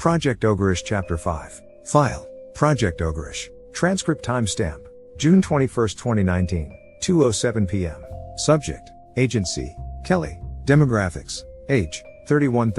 Project Ogreish Chapter 5. File. Project Ogreish. Transcript timestamp. June 21, 2019. 2:07 p.m. Subject. Agency. Kelly. Demographics. Age. 31.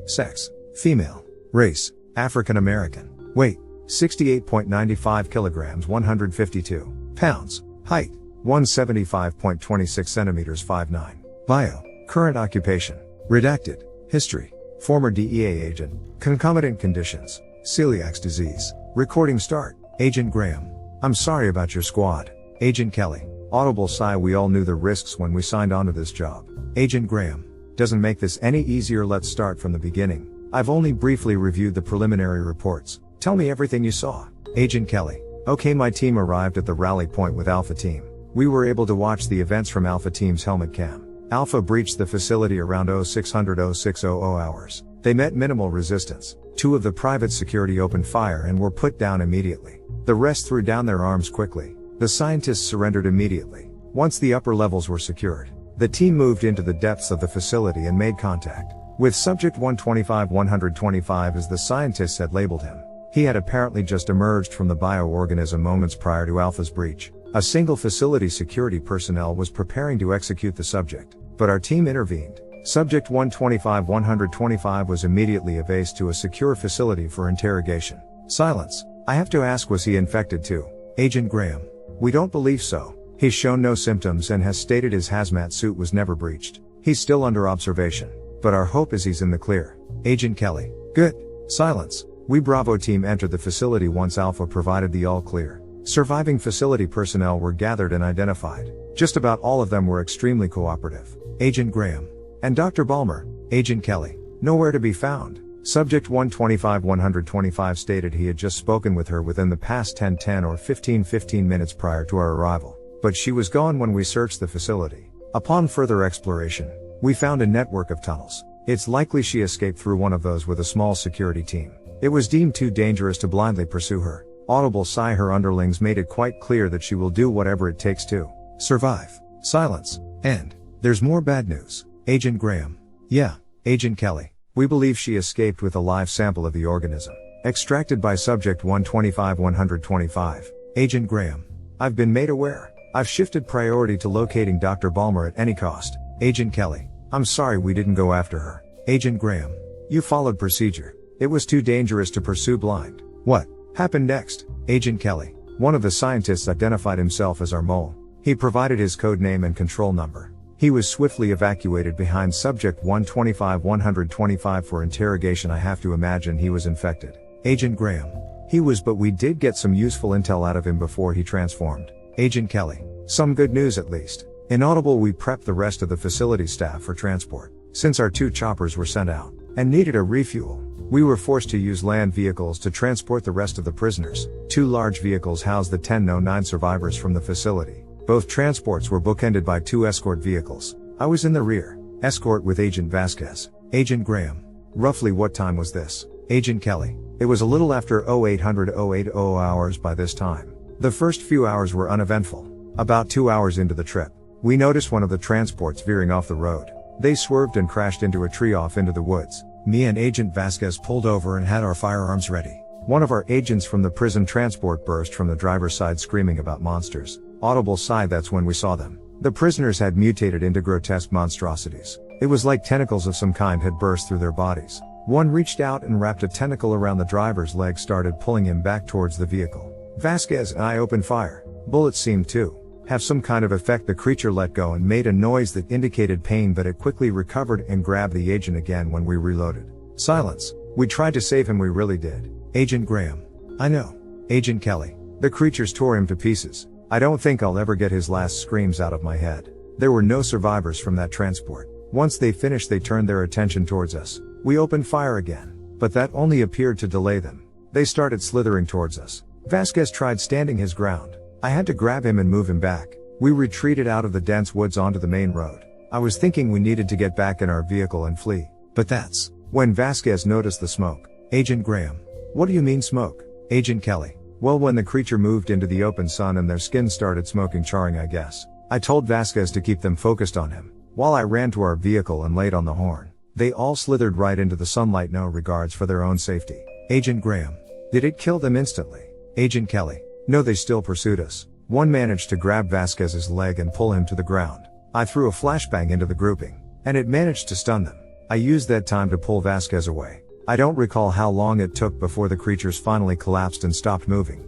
Sex. Female. Race. African American. Weight. 68.95 kilograms 152 pounds. Height. 175.26 centimeters 5'9". Bio. Current occupation. Redacted. History. Former DEA agent. Concomitant conditions. Celiac disease. Recording start. Agent Graham. I'm sorry about your squad. Agent Kelly. Audible sigh. We all knew the risks when we signed on to this job. Agent Graham. Doesn't make this any easier. Let's start from the beginning. I've only briefly reviewed the preliminary reports. Tell me everything you saw. Agent Kelly. Okay, my team arrived at the rally point with Alpha Team. We were able to watch the events from Alpha Team's helmet cam. Alpha breached the facility around 0600 hours. They met minimal resistance. 2 of the private security opened fire and were put down immediately. The rest threw down their arms quickly. The scientists surrendered immediately. Once the upper levels were secured, the team moved into the depths of the facility and made contact with Subject 125 as the scientists had labeled him. He had apparently just emerged from the bioorganism moments prior to Alpha's breach. A single facility security personnel was preparing to execute the subject, but our team intervened. Subject 125 was immediately evased to a secure facility for interrogation. Silence. I have to ask, was he infected too? Agent Graham. We don't believe so. He's shown no symptoms and has stated his hazmat suit was never breached. He's still under observation, but our hope is he's in the clear. Agent Kelly. Good. Silence. We Bravo team entered the facility once Alpha provided the all clear. Surviving facility personnel were gathered and identified. Just about all of them were extremely cooperative. Agent Graham. And Dr. Ballmer. Agent Kelly. Nowhere to be found. Subject 125 stated he had just spoken with her within the past 10 or 15 minutes prior to our arrival, but she was gone when we searched the facility. Upon further exploration, we found a network of tunnels. It's likely she escaped through one of those with a small security team. It was deemed too dangerous to blindly pursue her. Audible sigh. Her underlings made it quite clear that she will do whatever it takes to survive. Silence. And there's more bad news. Agent Graham. Yeah, Agent Kelly. We believe she escaped with a live sample of the organism, extracted by Subject 125. Agent Graham. I've been made aware. I've shifted priority to locating Dr. Ballmer at any cost. Agent Kelly. I'm sorry we didn't go after her. Agent Graham. You followed procedure. It was too dangerous to pursue blind. What happened next? Agent Kelly. One of the scientists identified himself as our mole. He provided his code name and control number. He was swiftly evacuated behind Subject 125 for interrogation. I have to imagine he was infected. Agent Graham. He was, but we did get some useful intel out of him before he transformed. Agent Kelly. Some good news at least. Inaudible. We prepped the rest of the facility staff for transport. Since our 2 choppers were sent out and needed a refuel, we were forced to use land vehicles to transport the rest of the prisoners. 2 large vehicles housed the 1009 survivors from the facility. Both transports were bookended by 2 escort vehicles. I was in the rear escort with Agent Vasquez. Agent Graham. Roughly what time was this? Agent Kelly. It was a little after 0800 hours by this time. The first few hours were uneventful. About 2 hours into the trip, we noticed one of the transports veering off the road. They swerved and crashed into a tree off into the woods. Me and Agent Vasquez pulled over and had our firearms ready. One of our agents from the prison transport burst from the driver's side screaming about monsters. Audible sigh. That's when we saw them. The prisoners had mutated into grotesque monstrosities. It was like tentacles of some kind had burst through their bodies. One reached out and wrapped a tentacle around the driver's leg, started pulling him back towards the vehicle. Vasquez and I opened fire. Bullets seemed to have some kind of effect. The creature let go and made a noise that indicated pain, but it quickly recovered and grabbed the agent again when we reloaded. Silence. We tried to save him. We really did. Agent Graham. I know. Agent Kelly. The creatures tore him to pieces. I don't think I'll ever get his last screams out of my head. There were no survivors from that transport. Once they finished, they turned their attention towards us. We opened fire again, but that only appeared to delay them. They started slithering towards us. Vasquez tried standing his ground. I had to grab him and move him back. We retreated out of the dense woods onto the main road. I was thinking we needed to get back in our vehicle and flee, but that's when Vasquez noticed the smoke. Agent Graham. What do you mean smoke? Agent Kelly. Well, when the creature moved into the open sun and their skin started smoking, charring, I guess. I told Vasquez to keep them focused on him, while I ran to our vehicle and laid on the horn. They all slithered right into the sunlight, no regards for their own safety. Agent Graham. Did it kill them instantly? Agent Kelly. No, they still pursued us. One managed to grab Vasquez's leg and pull him to the ground. I threw a flashbang into the grouping, and it managed to stun them. I used that time to pull Vasquez away. I don't recall how long it took before the creatures finally collapsed and stopped moving.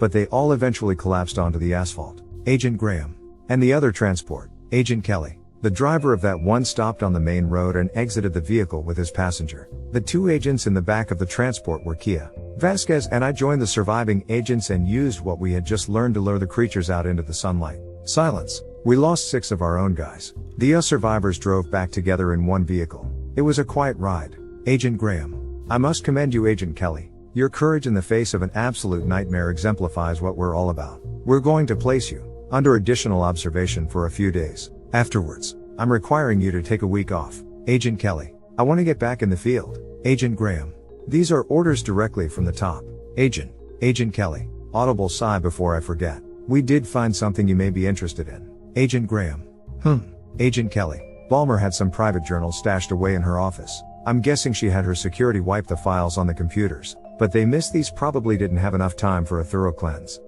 But they all eventually collapsed onto the asphalt. Agent Graham. And the other transport. Agent Kelly. The driver of that one stopped on the main road and exited the vehicle with his passenger. The two agents in the back of the transport were Kia. Vasquez and I joined the surviving agents and used what we had just learned to lure the creatures out into the sunlight. Silence. We lost 6 of our own guys. The survivors drove back together in one vehicle. It was a quiet ride. Agent Graham. I must commend you, Agent Kelly. Your courage in the face of an absolute nightmare exemplifies what we're all about. We're going to place you under additional observation for a few days. Afterwards, I'm requiring you to take a week off. Agent Kelly. I want to get back in the field. Agent Graham. These are orders directly from the top. Agent Kelly. Audible sigh before I forget. We did find something you may be interested in. Agent Graham. Agent Kelly. Balmer had some private journals stashed away in her office. I'm guessing she had her security wipe the files on the computers, but they missed these, probably didn't have enough time for a thorough cleanse.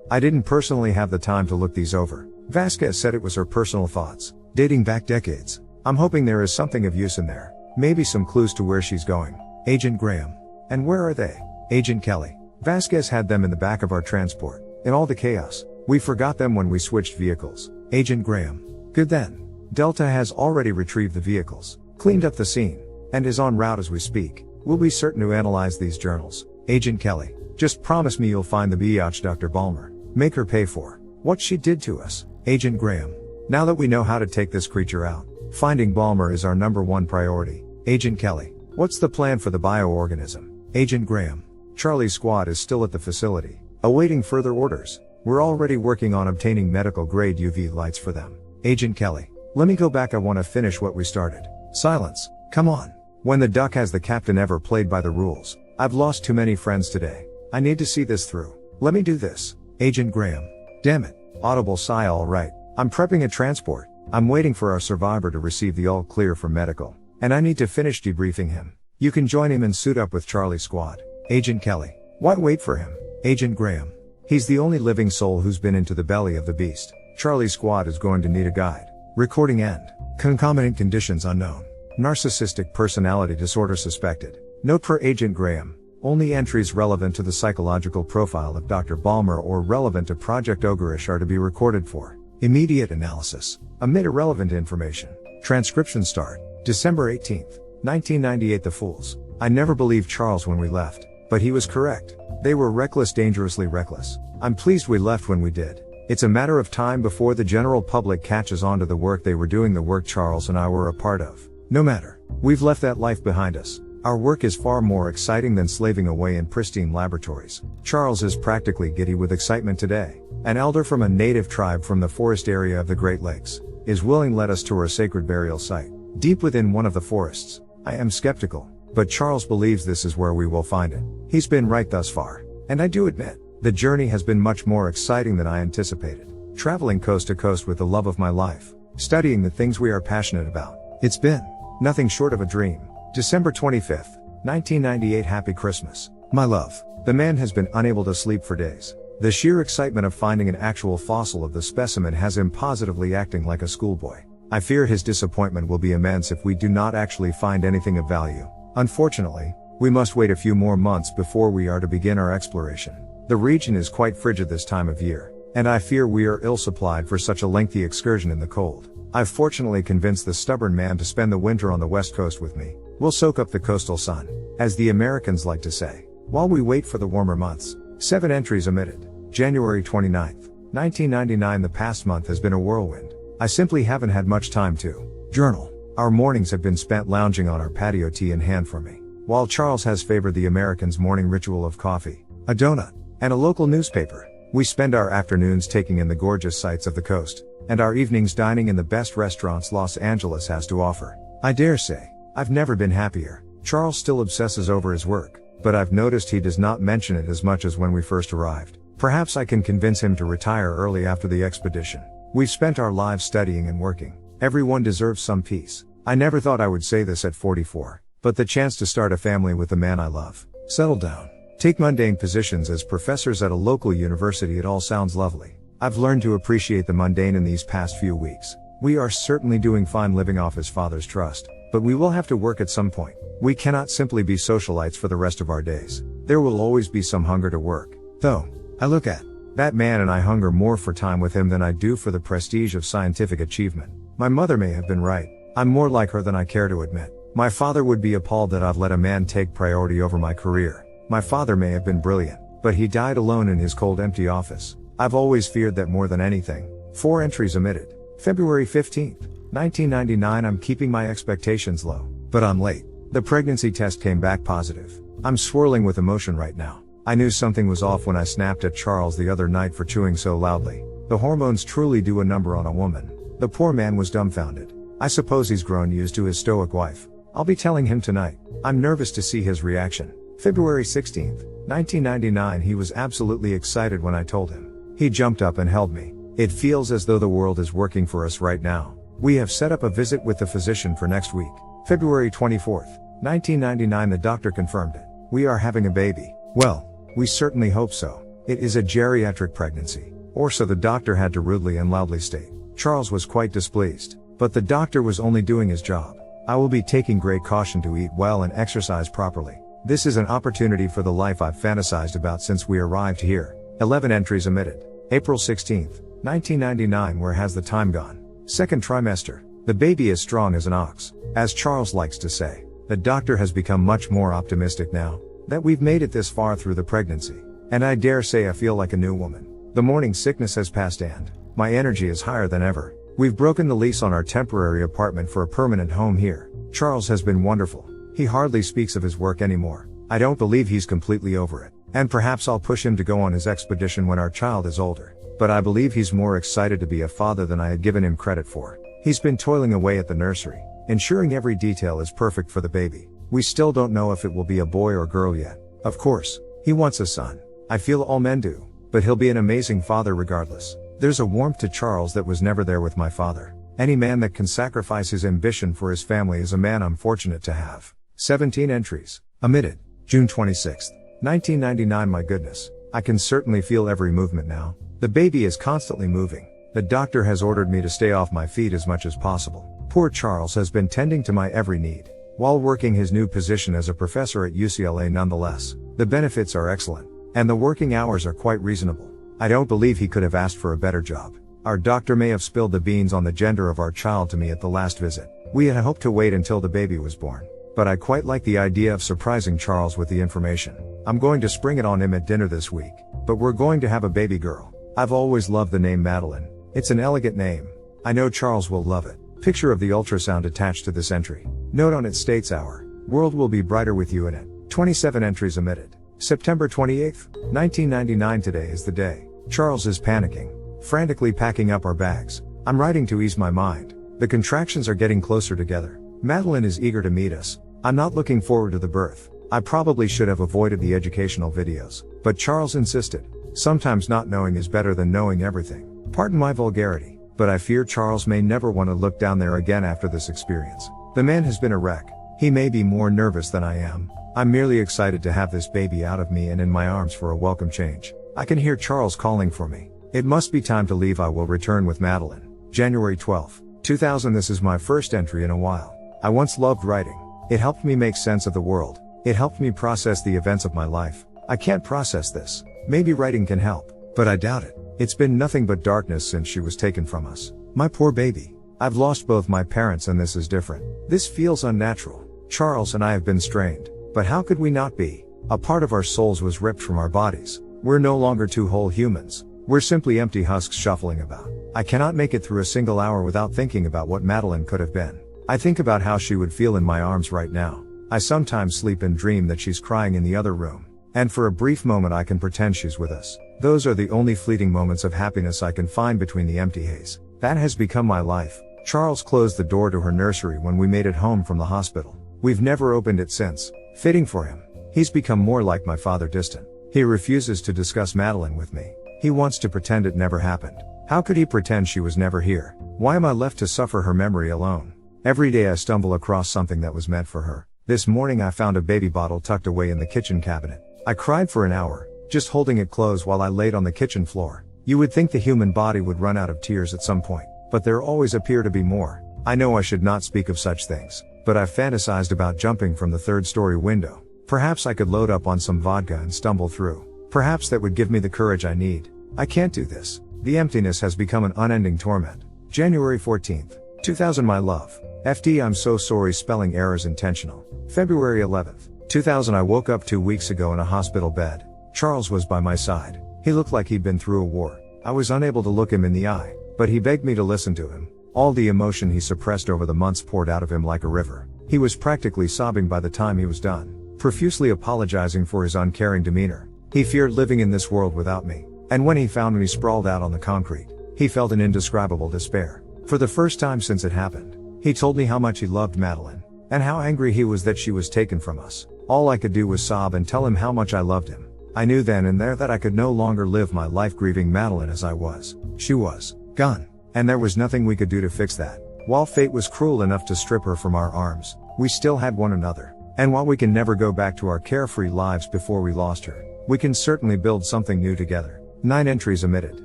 I didn't personally have the time to look these over. Vasquez said it was her personal thoughts, dating back decades. I'm hoping there is something of use in there. Maybe some clues to where she's going. Agent Graham. And where are they? Agent Kelly. Vasquez had them in the back of our transport. In all the chaos, we forgot them when we switched vehicles. Agent Graham. Good then. Delta has already retrieved the vehicles, cleaned up the scene, and is en route as we speak. We'll be certain to analyze these journals. Agent Kelly. Just promise me you'll find the biatch Dr. Balmer. Make her pay for what she did to us. Agent Graham. Now that we know how to take this creature out, finding Balmer is our #1 priority. Agent Kelly. What's the plan for the bioorganism? Agent Graham. Charlie's squad is still at the facility, awaiting further orders. We're already working on obtaining medical grade UV lights for them. Agent Kelly. Let me go back, I want to finish what we started. Silence. Come on. When the duck has the captain ever played by the rules? I've lost too many friends today. I need to see this through. Let me do this. Agent Graham. Damn it. Audible sigh. All right. I'm prepping a transport. I'm waiting for our survivor to receive the all clear for medical. And I need to finish debriefing him. You can join him and suit up with Charlie's squad. Agent Kelly. Why wait for him? Agent Graham. He's the only living soul who's been into the belly of the beast. Charlie's squad is going to need a guide. Recording end. Concomitant conditions unknown. Narcissistic personality disorder suspected. Note for Agent Graham. Only entries relevant to the psychological profile of Dr. Balmer or relevant to Project Ogreish are to be recorded for immediate analysis. Omit irrelevant information. Transcription start. December 18, 1998. The fools. I never believed Charles when we left, but he was correct. They were reckless, dangerously reckless. I'm pleased we left when we did. It's a matter of time before the general public catches on to the work they were doing, the work Charles and I were a part of. No matter. We've left that life behind us. Our work is far more exciting than slaving away in pristine laboratories. Charles is practically giddy with excitement today. An elder from a native tribe from the forest area of the Great Lakes is willing let us tour a sacred burial site deep within one of the forests. I am skeptical, but Charles believes this is where we will find it. He's been right thus far, and I do admit, the journey has been much more exciting than I anticipated. Traveling coast to coast with the love of my life, studying the things we are passionate about. It's been nothing short of a dream. December 25th, 1998. Happy Christmas, my love. The man has been unable to sleep for days. The sheer excitement of finding an actual fossil of the specimen has him positively acting like a schoolboy. I fear his disappointment will be immense if we do not actually find anything of value. Unfortunately, we must wait a few more months before we are to begin our exploration. The region is quite frigid this time of year, and I fear we are ill-supplied for such a lengthy excursion in the cold. I've fortunately convinced the stubborn man to spend the winter on the west coast with me. We'll soak up the coastal sun, as the Americans like to say, while we wait for the warmer months. 7 entries omitted. January 29th, 1999. The past month has been a whirlwind. I simply haven't had much time to journal. Our mornings have been spent lounging on our patio, tea in hand for me, while Charles has favored the Americans' morning ritual of coffee, a donut, and a local newspaper. We spend our afternoons taking in the gorgeous sights of the coast, and our evenings dining in the best restaurants Los Angeles has to offer. I dare say, I've never been happier. Charles still obsesses over his work, but I've noticed he does not mention it as much as when we first arrived. Perhaps I can convince him to retire early after the expedition. We've spent our lives studying and working. Everyone deserves some peace. I never thought I would say this at 44, but the chance to start a family with the man I love, settle down, take mundane positions as professors at a local university, it all sounds lovely. I've learned to appreciate the mundane in these past few weeks. We are certainly doing fine living off his father's trust, but we will have to work at some point. We cannot simply be socialites for the rest of our days. There will always be some hunger to work. Though, I look at that man and I hunger more for time with him than I do for the prestige of scientific achievement. My mother may have been right. I'm more like her than I care to admit. My father would be appalled that I've let a man take priority over my career. My father may have been brilliant, but he died alone in his cold, empty office. I've always feared that more than anything. 4 entries omitted. February 15th, 1999. I'm keeping my expectations low, but I'm late. The pregnancy test came back positive. I'm swirling with emotion right now. I knew something was off when I snapped at Charles the other night for chewing so loudly. The hormones truly do a number on a woman. The poor man was dumbfounded. I suppose he's grown used to his stoic wife. I'll be telling him tonight. I'm nervous to see his reaction. February 16th, 1999. He was absolutely excited when I told him. He jumped up and held me. It feels as though the world is working for us right now. We have set up a visit with the physician for next week. February 24th, 1999. The doctor confirmed it. We are having a baby. Well, we certainly hope so. It is a geriatric pregnancy, or so the doctor had to rudely and loudly state. Charles was quite displeased, but the doctor was only doing his job. I will be taking great caution to eat well and exercise properly. This is an opportunity for the life I've fantasized about since we arrived here. 11 entries omitted. April 16th, 1999. Where has the time gone? Second trimester. The baby is strong as an ox. As Charles likes to say, the doctor has become much more optimistic now that we've made it this far through the pregnancy. And I dare say I feel like a new woman. The morning sickness has passed and my energy is higher than ever. We've broken the lease on our temporary apartment for a permanent home here. Charles has been wonderful. He hardly speaks of his work anymore. I don't believe he's completely over it. And perhaps I'll push him to go on his expedition when our child is older. But I believe he's more excited to be a father than I had given him credit for. He's been toiling away at the nursery, ensuring every detail is perfect for the baby. We still don't know if it will be a boy or girl yet. Of course, he wants a son. I feel all men do. But he'll be an amazing father regardless. There's a warmth to Charles that was never there with my father. Any man that can sacrifice his ambition for his family is a man I'm fortunate to have. 17 entries. Omitted. June 26th, 1999. My goodness. I can certainly feel every movement now. The baby is constantly moving. The doctor has ordered me to stay off my feet as much as possible. Poor Charles has been tending to my every need, while working his new position as a professor at UCLA nonetheless. The benefits are excellent, and the working hours are quite reasonable. I don't believe he could have asked for a better job. Our doctor may have spilled the beans on the gender of our child to me at the last visit. We had hoped to wait until the baby was born, but I quite like the idea of surprising Charles with the information. I'm going to spring it on him at dinner this week, but we're going to have a baby girl. I've always loved the name Madeline. It's an elegant name. I know Charles will love it. Picture of the ultrasound attached to this entry. Note on it states our world will be brighter with you in it. 27 entries omitted. September 28th, 1999. Today is the day. Charles is panicking, frantically packing up our bags. I'm writing to ease my mind. The contractions are getting closer together. Madeline is eager to meet us. I'm not looking forward to the birth. I probably should have avoided the educational videos, but Charles insisted. Sometimes not knowing is better than knowing everything. Pardon my vulgarity, but I fear Charles may never want to look down there again after this experience. The man has been a wreck. He may be more nervous than I am. I'm merely excited to have this baby out of me and in my arms for a welcome change. I can hear Charles calling for me. It must be time to leave. I will return with Madeline. January 12th, 2000. This is my first entry in a while. I once loved writing. It helped me make sense of the world. It helped me process the events of my life. I can't process this. Maybe writing can help, but I doubt it. It's been nothing but darkness since she was taken from us. My poor baby. I've lost both my parents and this is different. This feels unnatural. Charles and I have been strained, but how could we not be? A part of our souls was ripped from our bodies. We're no longer two whole humans. We're simply empty husks shuffling about. I cannot make it through a single hour without thinking about what Madeline could have been. I think about how she would feel in my arms right now. I sometimes sleep and dream that she's crying in the other room. And for a brief moment I can pretend she's with us. Those are the only fleeting moments of happiness I can find between the empty haze. That has become my life. Charles closed the door to her nursery when we made it home from the hospital. We've never opened it since. Fitting for him. He's become more like my father, distant. He refuses to discuss Madeline with me. He wants to pretend it never happened. How could he pretend she was never here? Why am I left to suffer her memory alone? Every day I stumble across something that was meant for her. This morning I found a baby bottle tucked away in the kitchen cabinet. I cried for an hour, just holding it close while I laid on the kitchen floor. You would think the human body would run out of tears at some point, but there always appear to be more. I know I should not speak of such things, but I've fantasized about jumping from the third-story window. Perhaps I could load up on some vodka and stumble through. Perhaps that would give me the courage I need. I can't do this. The emptiness has become an unending torment. January 14th, 2000. My love. FD, I'm so sorry, spelling errors intentional. February 11th, 2000. I woke up 2 weeks ago in a hospital bed. Charles was by my side. He looked like he'd been through a war. I was unable to look him in the eye, but he begged me to listen to him. All the emotion he suppressed over the months poured out of him like a river. He was practically sobbing by the time he was done, profusely apologizing for his uncaring demeanor. He feared living in this world without me, and when he found me sprawled out on the concrete, he felt an indescribable despair. For the first time since it happened, he told me how much he loved Madeline, and how angry he was that she was taken from us. All I could do was sob and tell him how much I loved him. I knew then and there that I could no longer live my life grieving Madeline as I was. She was gone, and there was nothing we could do to fix that. While fate was cruel enough to strip her from our arms, we still had one another. And while we can never go back to our carefree lives before we lost her, we can certainly build something new together. 9 entries omitted.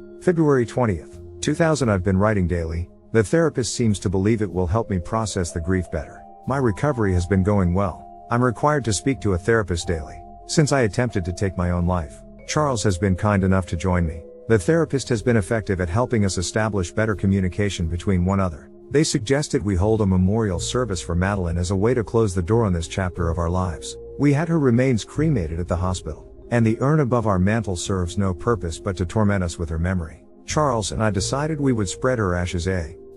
February 20th, 2000. I've been writing daily. The therapist seems to believe it will help me process the grief better. My recovery has been going well. I'm required to speak to a therapist daily. Since I attempted to take my own life, Charles has been kind enough to join me. The therapist has been effective at helping us establish better communication between one another. They suggested we hold a memorial service for Madeline as a way to close the door on this chapter of our lives. We had her remains cremated at the hospital, and the urn above our mantel serves no purpose but to torment us with her memory. Charles and I decided we would spread her ashes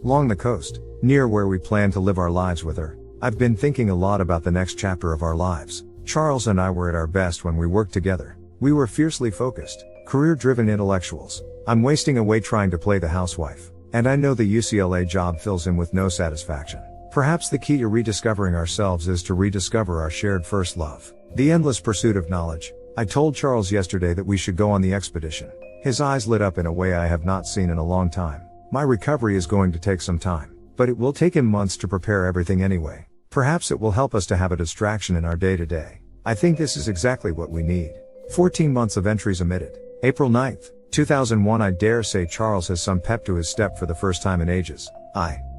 along the coast, near where we plan to live our lives with her. I've been thinking a lot about the next chapter of our lives. Charles and I were at our best when we worked together. We were fiercely focused, career-driven intellectuals. I'm wasting away trying to play the housewife, and I know the UCLA job fills him with no satisfaction. Perhaps the key to rediscovering ourselves is to rediscover our shared first love, the endless pursuit of knowledge. I told Charles yesterday that we should go on the expedition. His eyes lit up in a way I have not seen in a long time. My recovery is going to take some time, but it will take him months to prepare everything anyway. Perhaps it will help us to have a distraction in our day-to-day. I think this is exactly what we need. 14 months of entries omitted. April 9th, 2001. I dare say Charles has some pep to his step for the first time in ages.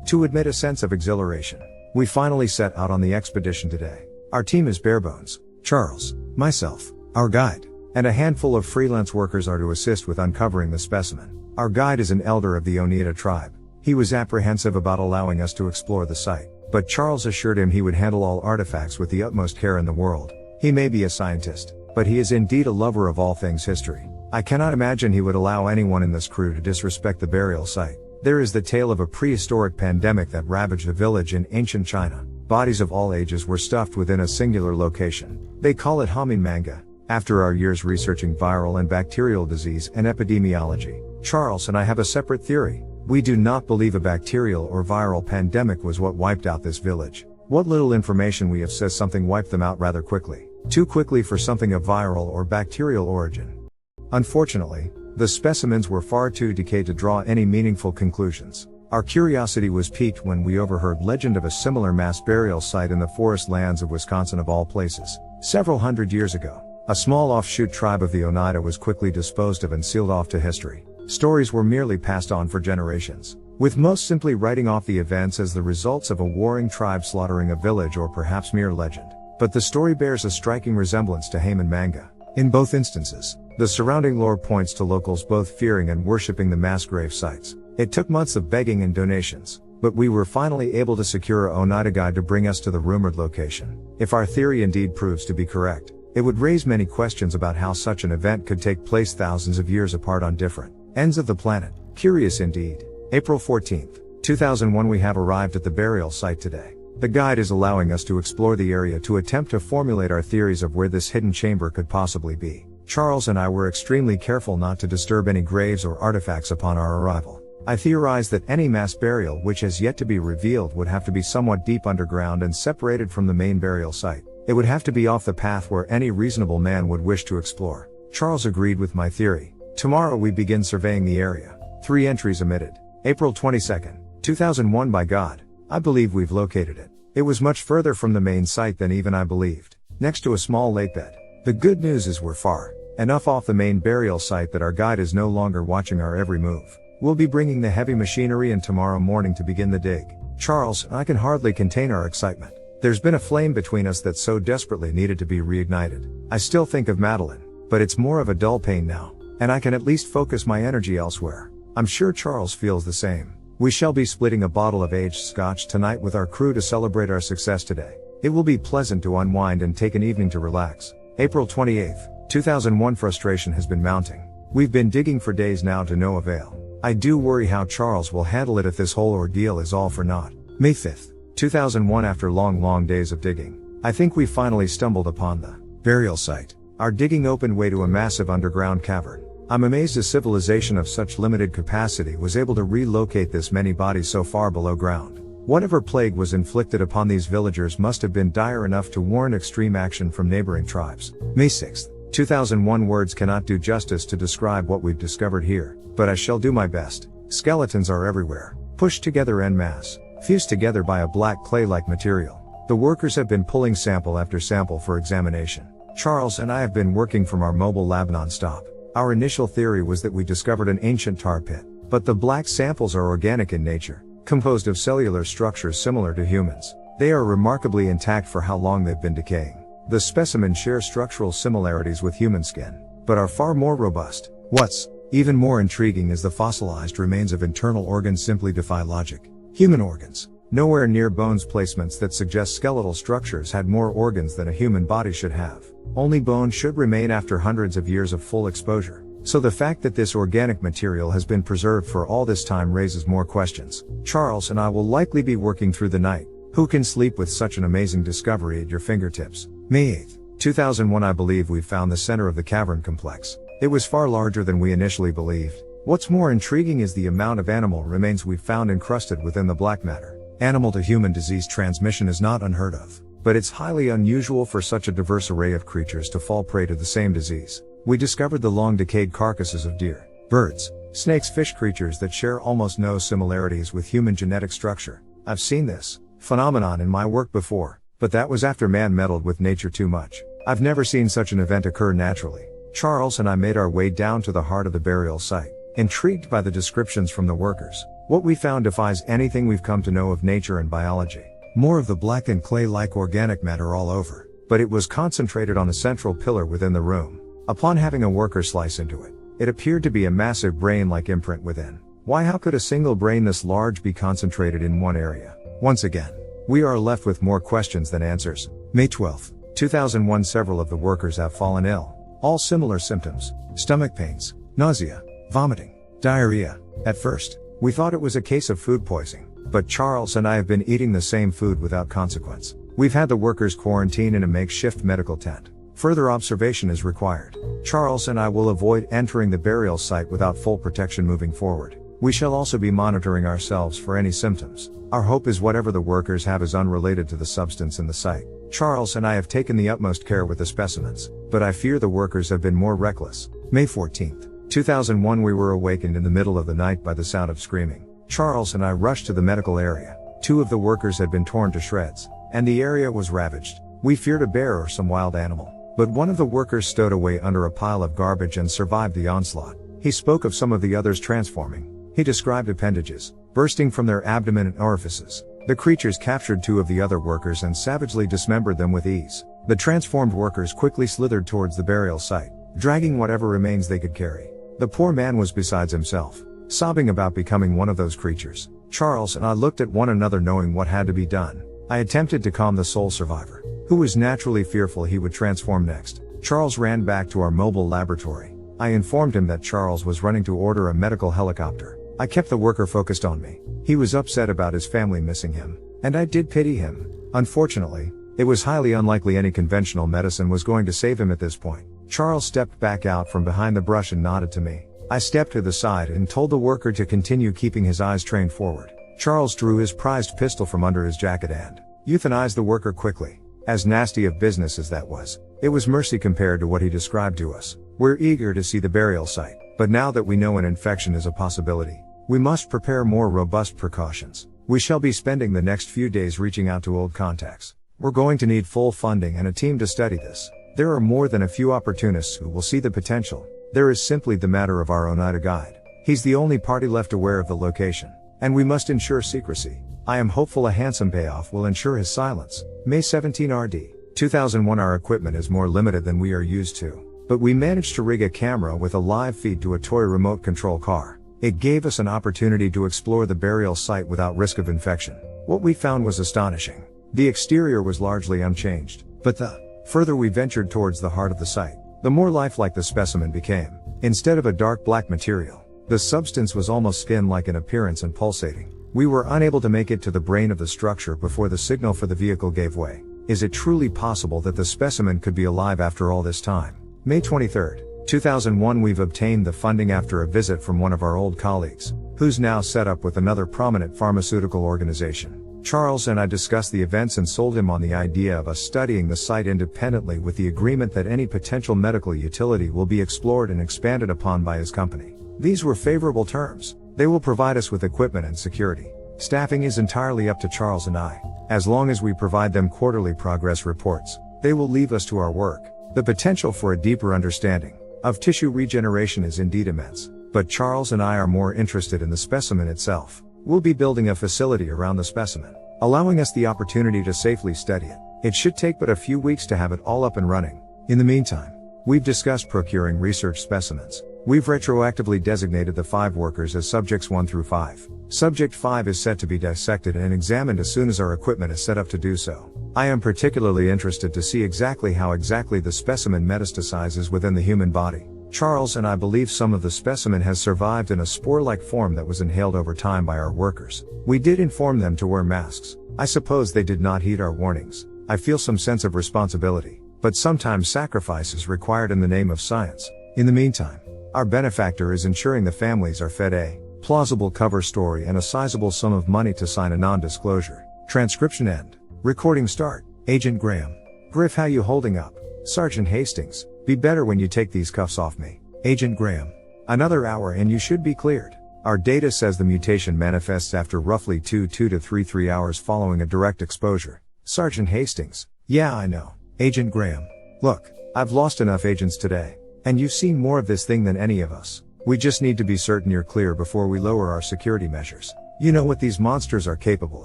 To admit a sense of exhilaration. We finally set out on the expedition today. Our team is bare bones. Charles, myself, our guide, and a handful of freelance workers are to assist with uncovering the specimen. Our guide is an elder of the Oneida tribe. He was apprehensive about allowing us to explore the site, but Charles assured him he would handle all artifacts with the utmost care in the world. He may be a scientist, but he is indeed a lover of all things history. I cannot imagine he would allow anyone in this crew to disrespect the burial site. There is the tale of a prehistoric pandemic that ravaged a village in ancient China. Bodies of all ages were stuffed within a singular location. They call it Manga. After our years researching viral and bacterial disease and epidemiology, Charles and I have a separate theory. We do not believe a bacterial or viral pandemic was what wiped out this village. What little information we have says something wiped them out rather quickly. Too quickly for something of viral or bacterial origin. Unfortunately, the specimens were far too decayed to draw any meaningful conclusions. Our curiosity was piqued when we overheard legend of a similar mass burial site in the forest lands of Wisconsin of all places. Several hundred years ago, a small offshoot tribe of the Oneida was quickly disposed of and sealed off to history. Stories were merely passed on for generations, with most simply writing off the events as the results of a warring tribe slaughtering a village or perhaps mere legend. But the story bears a striking resemblance to Manga. In both instances, the surrounding lore points to locals both fearing and worshipping the mass grave sites. It took months of begging and donations, but we were finally able to secure a Oneida guide to bring us to the rumored location. If our theory indeed proves to be correct, it would raise many questions about how such an event could take place thousands of years apart on different ends of the planet. Curious indeed. April 14th, 2001. We have arrived at the burial site today. The guide is allowing us to explore the area to attempt to formulate our theories of where this hidden chamber could possibly be. Charles and I were extremely careful not to disturb any graves or artifacts upon our arrival. I theorize that any mass burial which has yet to be revealed would have to be somewhat deep underground and separated from the main burial site. It would have to be off the path where any reasonable man would wish to explore. Charles agreed with my theory. Tomorrow we begin surveying the area. 3 entries omitted. April 22nd, 2001. By God, I believe we've located it. It was much further from the main site than even I believed, next to a small lake bed. The good news is we're far enough off the main burial site that our guide is no longer watching our every move. We'll be bringing the heavy machinery in tomorrow morning to begin the dig. Charles, I can hardly contain our excitement. There's been a flame between us that so desperately needed to be reignited. I still think of Madeline, but it's more of a dull pain now, and I can at least focus my energy elsewhere. I'm sure Charles feels the same. We shall be splitting a bottle of aged scotch tonight with our crew to celebrate our success today. It will be pleasant to unwind and take an evening to relax. April 28, 2001. Frustration has been mounting. We've been digging for days now to no avail. I do worry how Charles will handle it if this whole ordeal is all for naught. May 5, 2001. After long days of digging, I think we finally stumbled upon the burial site. Our digging opened way to a massive underground cavern. I'm amazed a civilization of such limited capacity was able to relocate this many bodies so far below ground. Whatever plague was inflicted upon these villagers must have been dire enough to warrant extreme action from neighboring tribes. May 6, 2001. Words cannot do justice to describe what we've discovered here, but I shall do my best. Skeletons are everywhere, pushed together en masse, fused together by a black clay-like material. The workers have been pulling sample after sample for examination. Charles and I have been working from our mobile lab non-stop. Our initial theory was that we discovered an ancient tar pit, but the black samples are organic in nature, composed of cellular structures similar to humans. They are remarkably intact for how long they've been decaying. The specimens share structural similarities with human skin, but are far more robust. What's even more intriguing is the fossilized remains of internal organs simply defy logic. Human organs, nowhere near bones, placements that suggest skeletal structures had more organs than a human body should have. Only bone should remain after hundreds of years of full exposure. So the fact that this organic material has been preserved for all this time raises more questions. Charles and I will likely be working through the night. Who can sleep with such an amazing discovery at your fingertips? May 8, 2001. I believe we've found the center of the cavern complex. It was far larger than we initially believed. What's more intriguing is the amount of animal remains we've found encrusted within the black matter. Animal to human disease transmission is not unheard of, but it's highly unusual for such a diverse array of creatures to fall prey to the same disease. We discovered the long decayed carcasses of deer, birds, snakes, fish, creatures that share almost no similarities with human genetic structure. I've seen this phenomenon in my work before, but that was after man meddled with nature too much. I've never seen such an event occur naturally. Charles and I made our way down to the heart of the burial site, intrigued by the descriptions from the workers. What we found defies anything we've come to know of nature and biology. More of the black and clay-like organic matter all over, but it was concentrated on a central pillar within the room. Upon having a worker slice into it, it appeared to be a massive brain-like imprint within. Why, how could a single brain this large be concentrated in one area? Once again, we are left with more questions than answers. May 12, 2001. Several of the workers have fallen ill. All similar symptoms: stomach pains, nausea, vomiting, diarrhea. At first, we thought it was a case of food poisoning, but Charles and I have been eating the same food without consequence. We've had the workers quarantine in a makeshift medical tent. Further observation is required. Charles and I will avoid entering the burial site without full protection moving forward. We shall also be monitoring ourselves for any symptoms. Our hope is whatever the workers have is unrelated to the substance in the site. Charles and I have taken the utmost care with the specimens, but I fear the workers have been more reckless. May 14, 2001. We were awakened in the middle of the night by the sound of screaming. Charles and I rushed to the medical area. 2 of the workers had been torn to shreds, and the area was ravaged. We feared a bear or some wild animal, but one of the workers stowed away under a pile of garbage and survived the onslaught. He spoke of some of the others transforming. He described appendages bursting from their abdomen and orifices. The creatures captured 2 of the other workers and savagely dismembered them with ease. The transformed workers quickly slithered towards the burial site, dragging whatever remains they could carry. The poor man was besides himself, sobbing about becoming one of those creatures. Charles and I looked at one another, knowing what had to be done. I attempted to calm the sole survivor, who was naturally fearful he would transform next. Charles ran back to our mobile laboratory. I informed him that Charles was running to order a medical helicopter. I kept the worker focused on me. He was upset about his family missing him, and I did pity him. Unfortunately, it was highly unlikely any conventional medicine was going to save him at this point. Charles stepped back out from behind the brush and nodded to me. I stepped to the side and told the worker to continue keeping his eyes trained forward. Charles drew his prized pistol from under his jacket and euthanized the worker quickly. As nasty of business as that was, it was mercy compared to what he described to us. We're eager to see the burial site, but now that we know an infection is a possibility, we must prepare more robust precautions. We shall be spending the next few days reaching out to old contacts. We're going to need full funding and a team to study this. There are more than a few opportunists who will see the potential. There is simply the matter of our Oneida guide. He's the only party left aware of the location, and we must ensure secrecy. I am hopeful a handsome payoff will ensure his silence. May 17 RD 2001. Our equipment is more limited than we are used to, but we managed to rig a camera with a live feed to a toy remote control car. It gave us an opportunity to explore the burial site without risk of infection. What we found was astonishing. The exterior was largely unchanged, but the further we ventured towards the heart of the site, the more lifelike the specimen became. Instead of a dark black material, the substance was almost skin-like in appearance and pulsating. We were unable to make it to the brain of the structure before the signal for the vehicle gave way. Is it truly possible that the specimen could be alive after all this time? May 23, 2001. We've obtained the funding after a visit from one of our old colleagues, who's now set up with another prominent pharmaceutical organization. Charles and I discussed the events and sold him on the idea of us studying the site independently, with the agreement that any potential medical utility will be explored and expanded upon by his company. These were favorable terms. They will provide us with equipment and security. Staffing is entirely up to Charles and I. As long as we provide them quarterly progress reports, they will leave us to our work. The potential for a deeper understanding of tissue regeneration is indeed immense, but Charles and I are more interested in the specimen itself. We'll be building a facility around the specimen, allowing us the opportunity to safely study it. It should take but a few weeks to have it all up and running. In the meantime, we've discussed procuring research specimens. We've retroactively designated the 5 workers as subjects 1 through 5. Subject 5 is set to be dissected and examined as soon as our equipment is set up to do so. I am particularly interested to see exactly how the specimen metastasizes within the human body. Charles and I believe some of the specimen has survived in a spore-like form that was inhaled over time by our workers. We did inform them to wear masks. I suppose they did not heed our warnings. I feel some sense of responsibility, but sometimes sacrifice is required in the name of science. In the meantime, our benefactor is ensuring the families are fed a plausible cover story and a sizable sum of money to sign a non-disclosure. Transcription end. Recording start. Agent Graham. Griff, how you holding up? Sergeant Hastings. Be better when you take these cuffs off me. Agent Graham. Another hour and you should be cleared. Our data says the mutation manifests after roughly 2 to 3 hours following a direct exposure. Sergeant Hastings. Yeah, I know. Agent Graham. Look, I've lost enough agents today, and you've seen more of this thing than any of us. We just need to be certain you're clear before we lower our security measures. You know what these monsters are capable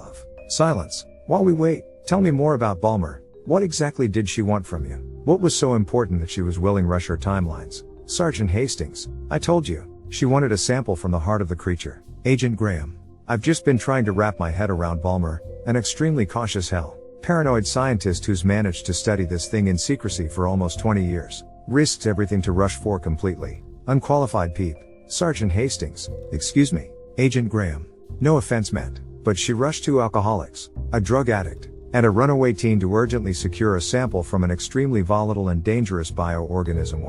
of. Silence. While we wait, tell me more about Balmer. What exactly did she want from you? What was so important that she was willing to rush her timelines? Sergeant Hastings. I told you, she wanted a sample from the heart of the creature. Agent Graham. I've just been trying to wrap my head around Balmer, an extremely cautious paranoid scientist who's managed to study this thing in secrecy for almost 20 years. Risks everything to rush for completely. Unqualified peep. Sergeant Hastings. Excuse me. Agent Graham. No offense meant, but she rushed 2 alcoholics, a drug addict, and a runaway teen to urgently secure a sample from an extremely volatile and dangerous bioorganism.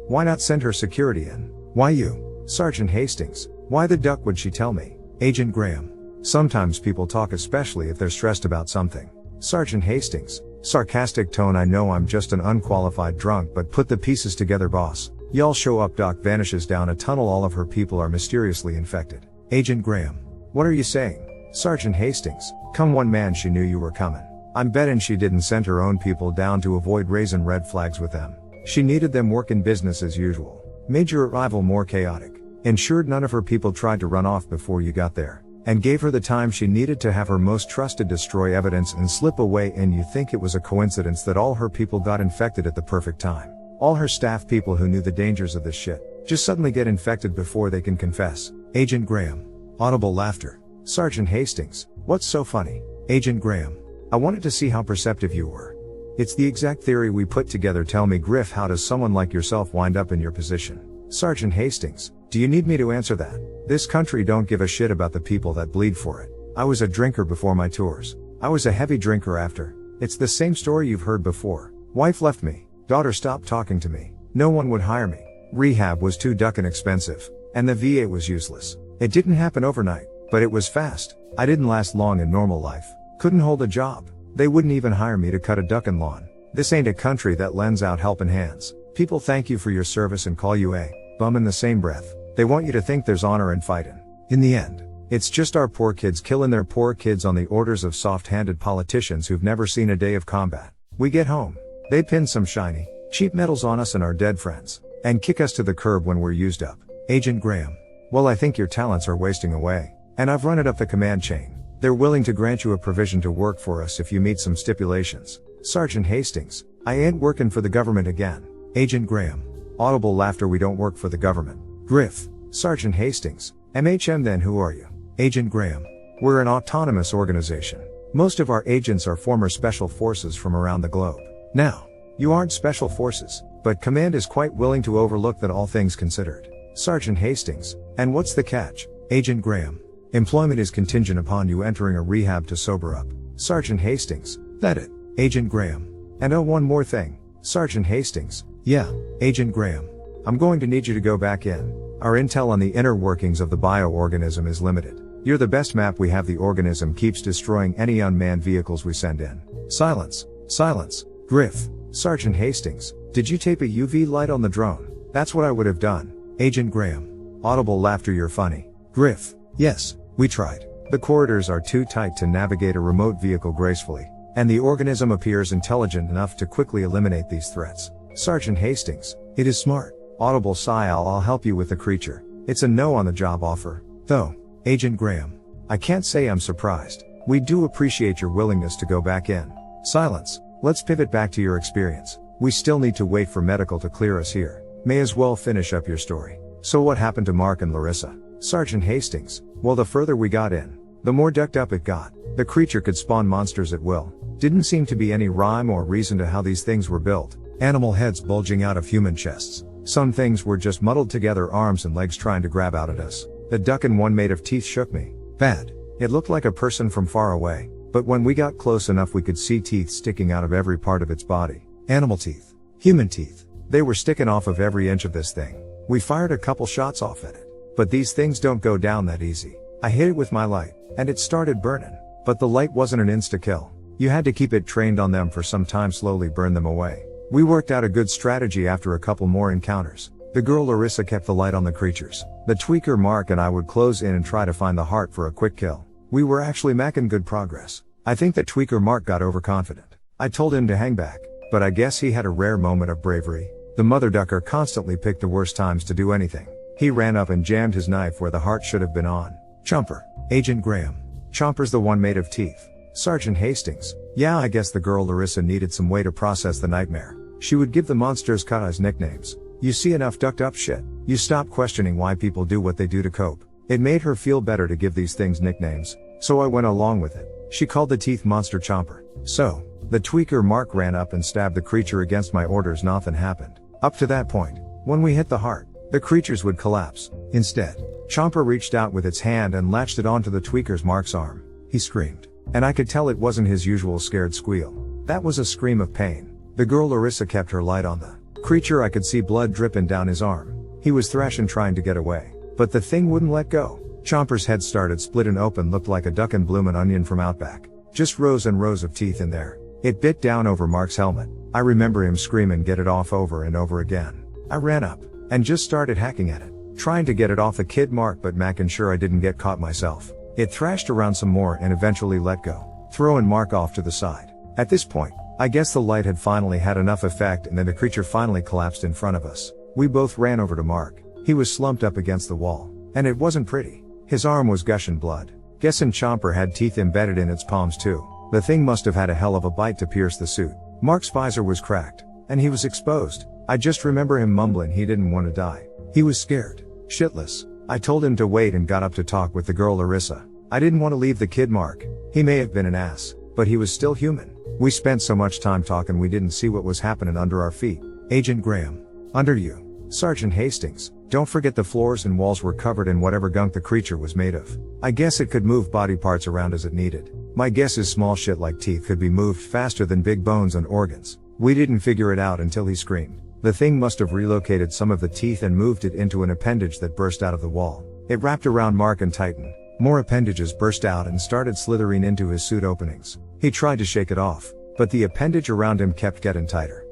Why not send her security in? Why you? Sergeant Hastings. Why the duck would she tell me? Agent Graham. Sometimes people talk, especially if they're stressed about something. Sergeant Hastings. Sarcastic tone. I know I'm just an unqualified drunk, but put the pieces together, boss. Y'all show up. Doc vanishes down a tunnel. All of her people are mysteriously infected. Agent Graham. What are you saying? Sergeant Hastings. Come one man, she knew you were coming. I'm betting she didn't send her own people down to avoid raising red flags with them. She needed them working business as usual. Made your arrival more chaotic. Ensured none of her people tried to run off before you got there. And gave her the time she needed to have her most trusted destroy evidence and slip away. And you think it was a coincidence that all her people got infected at the perfect time? All her staff people who knew the dangers of this shit just suddenly get infected before they can confess. Agent Graham. Audible laughter. Sergeant Hastings. What's so funny? Agent Graham. I wanted to see how perceptive you were. It's the exact theory we put together. Tell me, Griff, how does someone like yourself wind up in your position? Sergeant Hastings. Do you need me to answer that? This country don't give a shit about the people that bleed for it. I was a drinker before my tours. I was a heavy drinker after. It's the same story you've heard before. Wife left me. Daughter stopped talking to me. No one would hire me. Rehab was too duckin' expensive. And the VA was useless. It didn't happen overnight, but it was fast. I didn't last long in normal life. Couldn't hold a job. They wouldn't even hire me to cut a duckin' lawn. This ain't a country that lends out helping hands. People thank you for your service and call you a bum in the same breath. They want you to think there's honor in fighting. In the end, It's just our poor kids killing their poor kids on the orders of soft-handed politicians who've never seen a day of combat. We get home. They pin some shiny, cheap medals on us and our dead friends, and kick us to the curb when we're used up. Agent Graham. Well, I think your talents are wasting away, and I've run it up the command chain. They're willing to grant you a provision to work for us if you meet some stipulations. Sergeant Hastings. I ain't working for the government again. Agent Graham. Audible laughter. We don't work for the government. Griff. Sergeant Hastings. MHM. Then who are you? Agent Graham. We're an autonomous organization. Most of our agents are former special forces from around the globe. Now, you aren't special forces, but command is quite willing to overlook that, all things considered. Sergeant Hastings. And what's the catch? Agent Graham. Employment is contingent upon you entering a rehab to sober up. Sergeant Hastings. That it? Agent Graham. And oh, one more thing. Sergeant Hastings. Yeah, Agent Graham. I'm going to need you to go back in. Our intel on the inner workings of the bioorganism is limited. You're the best map we have. The organism keeps destroying any unmanned vehicles we send in. Silence. Silence. Griff. Sergeant Hastings. Did you tape a UV light on the drone? That's what I would have done. Agent Graham. Audible laughter. You're funny. Griff. Yes, we tried. The corridors are too tight to navigate a remote vehicle gracefully, and the organism appears intelligent enough to quickly eliminate these threats. Sergeant Hastings. It is smart. Audible sigh. I'll help you with the creature. It's a no on the job offer, though. Agent Graham. I can't say I'm surprised. We do appreciate your willingness to go back in. Silence. Let's pivot back to your experience. We still need to wait for medical to clear us here. May as well finish up your story. So what happened to Mark and Larissa? Sergeant Hastings. Well, the further we got in, the more ducked up it got. The creature could spawn monsters at will. Didn't seem to be any rhyme or reason to how these things were built. Animal heads bulging out of human chests. Some things were just muddled together, arms and legs trying to grab out at us. The duck and one made of teeth shook me bad. It looked like a person from far away, but when we got close enough we could see teeth sticking out of every part of its body. Animal teeth. Human teeth. They were sticking off of every inch of this thing. We fired a couple shots off at it. But these things don't go down that easy. I hit it with my light, and it started burning. But the light wasn't an insta-kill. You had to keep it trained on them for some time, slowly burn them away. We worked out a good strategy after a couple more encounters. The girl Larissa kept the light on the creatures. The tweaker Mark and I would close in and try to find the heart for a quick kill. We were actually making good progress. I think that tweaker Mark got overconfident. I told him to hang back, but I guess he had a rare moment of bravery. The mother ducker constantly picked the worst times to do anything. He ran up and jammed his knife where the heart should have been on. Chomper. Agent Graham. Chomper's the one made of teeth. Sergeant Hastings. Yeah, I guess the girl Larissa needed some way to process the nightmare. She would give the monsters cut-eyes nicknames. You see enough ducked up shit, you stop questioning why people do what they do to cope. It made her feel better to give these things nicknames, so I went along with it. She called the teeth monster Chomper. So, the tweaker Mark ran up and stabbed the creature against my orders. Nothing happened. Up to that point. When we hit the heart, the creatures would collapse. Instead, Chomper reached out with its hand and latched it onto the tweaker's Mark's arm. He screamed, and I could tell it wasn't his usual scared squeal. That was a scream of pain. The girl Larissa kept her light on the creature. I could see blood dripping down his arm. He was thrashing, trying to get away, but the thing wouldn't let go. Chomper's head started splitting open, looked like a duck and bloomin' onion from Outback. Just rows and rows of teeth in there. It bit down over Mark's helmet. I remember him screaming, "Get it off," over and over again. I ran up and just started hacking at it, trying to get it off the kid Mark, but making sure I didn't get caught myself. It thrashed around some more and eventually let go, throwing Mark off to the side. At this point, I guess the light had finally had enough effect, and then the creature finally collapsed in front of us. We both ran over to Mark. He was slumped up against the wall, and it wasn't pretty. His arm was gushing blood. Guessing Chomper had teeth embedded in its palms too. The thing must have had a hell of a bite to pierce the suit. Mark's visor was cracked, and he was exposed. I just remember him mumbling he didn't want to die. He was scared shitless. I told him to wait and got up to talk with the girl Larissa. I didn't want to leave the kid Mark. He may have been an ass, but he was still human. We spent so much time talking we didn't see what was happening under our feet. Agent Graham. Under you. Sergeant Hastings. Don't forget the floors and walls were covered in whatever gunk the creature was made of. I guess it could move body parts around as it needed. My guess is small shit like teeth could be moved faster than big bones and organs. We didn't figure it out until he screamed. The thing must have relocated some of the teeth and moved it into an appendage that burst out of the wall. It wrapped around Mark and tightened. More appendages burst out and started slithering into his suit openings. He tried to shake it off, but the appendage around him kept getting tighter.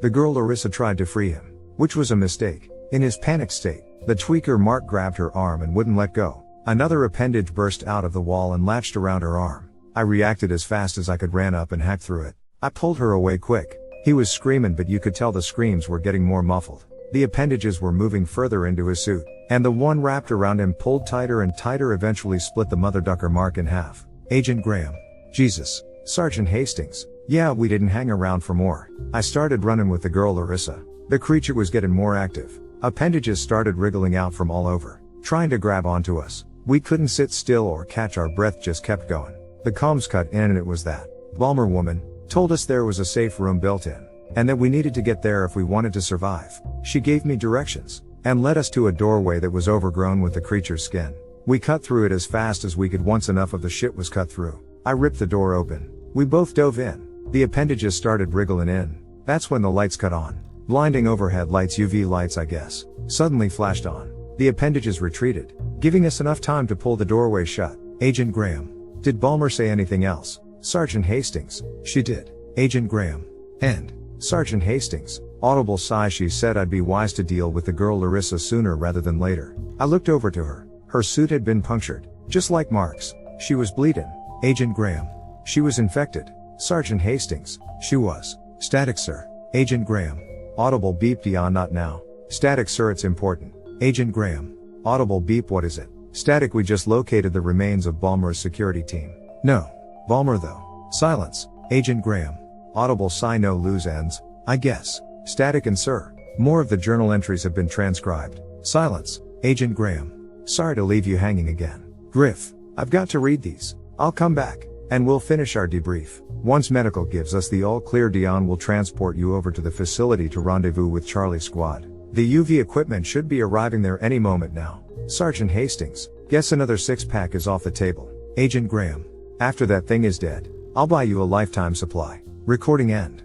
The girl Larissa tried to free him, which was a mistake. In his panicked state, the tweaker Mark grabbed her arm and wouldn't let go. Another appendage burst out of the wall and latched around her arm. I reacted as fast as I could, ran up and hacked through it. I pulled her away quick. He was screaming, but you could tell the screams were getting more muffled. The appendages were moving further into his suit, and the one wrapped around him pulled tighter and tighter, eventually split the mother ducker mark in half. Agent Graham. Jesus. Sergeant Hastings. Yeah, we didn't hang around for more. I started running with the girl Larissa. The creature was getting more active. Appendages started wriggling out from all over, trying to grab onto us. We couldn't sit still or catch our breath, just kept going. The comms cut in and it was that Balmer woman told us there was a safe room built in, and that we needed to get there if we wanted to survive. She gave me directions, and led us to a doorway that was overgrown with the creature's skin. We cut through it as fast as we could once enough of the shit was cut through. I ripped the door open. We both dove in. The appendages started wriggling in. That's when the lights cut on. Blinding overhead lights, UV lights I guess, suddenly flashed on. The appendages retreated, giving us enough time to pull the doorway shut. Agent Graham. Did Balmer say anything else? Sergeant Hastings. She did. Agent Graham. And Sergeant Hastings. Audible sigh. She said I'd be wise to deal with the girl Larissa sooner rather than later. I looked over to her. Her suit had been punctured, just like Mark's. She was bleeding. Agent Graham. She was infected. Sergeant Hastings. She was. Static, sir. Agent Graham. Audible beep. Dion, not now. Static, sir, it's important. Agent Graham. Audible beep. What is it? Static, we just located the remains of Balmer's security team. No. Balmer though. Silence. Agent Graham. Audible sigh. No loose ends, I guess. Static, and sir, more of the journal entries have been transcribed. Silence. Agent Graham. Sorry to leave you hanging again. Griff. I've got to read these. I'll come back, and we'll finish our debrief. Once medical gives us the all clear, Dion will transport you over to the facility to rendezvous with Charlie Squad. The UV equipment should be arriving there any moment now. Sergeant Hastings. Guess another 6-pack is off the table. Agent Graham. After that thing is dead, I'll buy you a lifetime supply. Recording end.